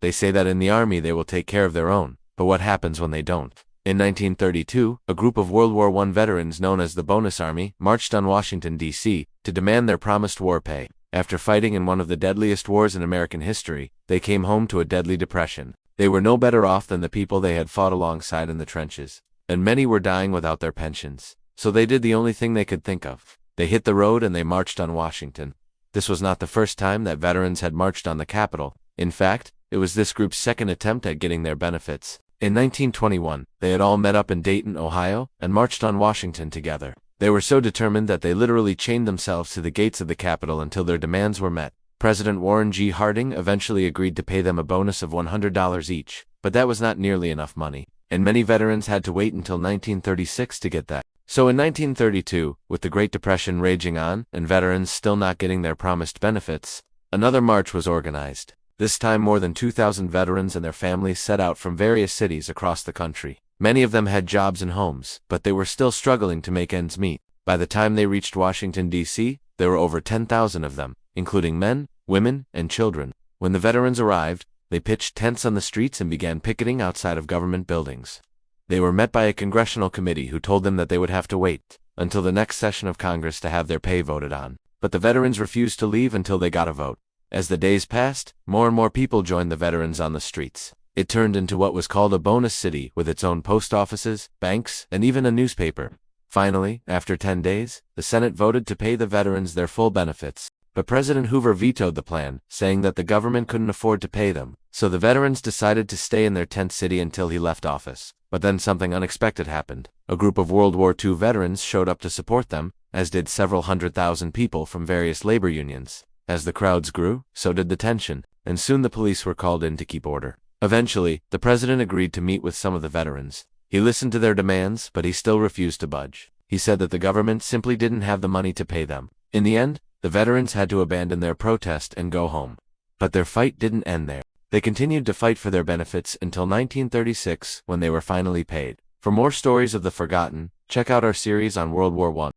They say that in the army they will take care of their own, but what happens when they don't? In 1932, a group of World War I veterans known as the Bonus Army marched on Washington, D.C., to demand their promised war pay. After fighting in one of the deadliest wars in American history, they came home to a deadly depression. They were no better off than the people they had fought alongside in the trenches, and many were dying without their pensions. So they did the only thing they could think of. They hit the road and they marched on Washington. This was not the first time that veterans had marched on the Capitol. In fact, it was this group's second attempt at getting their benefits. In 1921, they had all met up in Dayton, Ohio, and marched on Washington together. They were so determined that they literally chained themselves to the gates of the Capitol until their demands were met. President Warren G. Harding eventually agreed to pay them a bonus of $100 each, but that was not nearly enough money, and many veterans had to wait until 1936 to get that. So in 1932, with the Great Depression raging on, and veterans still not getting their promised benefits, another march was organized. This time more than 2,000 veterans and their families set out from various cities across the country. Many of them had jobs and homes, but they were still struggling to make ends meet. By the time they reached Washington, D.C., there were over 10,000 of them, including men, women, and children. When the veterans arrived, they pitched tents on the streets and began picketing outside of government buildings. They were met by a congressional committee who told them that they would have to wait until the next session of Congress to have their pay voted on. But the veterans refused to leave until they got a vote. As the days passed, more and more people joined the veterans on the streets. It turned into what was called a bonus city with its own post offices, banks, and even a newspaper. Finally, after 10 days, the Senate voted to pay the veterans their full benefits. But President Hoover vetoed the plan, saying that the government couldn't afford to pay them. So the veterans decided to stay in their tent city until he left office. But then something unexpected happened. A group of World War II veterans showed up to support them, as did several 100,000 people from various labor unions. As the crowds grew, so did the tension, and soon the police were called in to keep order. Eventually, the president agreed to meet with some of the veterans. He listened to their demands, but he still refused to budge. He said that the government simply didn't have the money to pay them. In the end, the veterans had to abandon their protest and go home. But their fight didn't end there. They continued to fight for their benefits until 1936, when they were finally paid. For more stories of the forgotten, check out our series on World War I.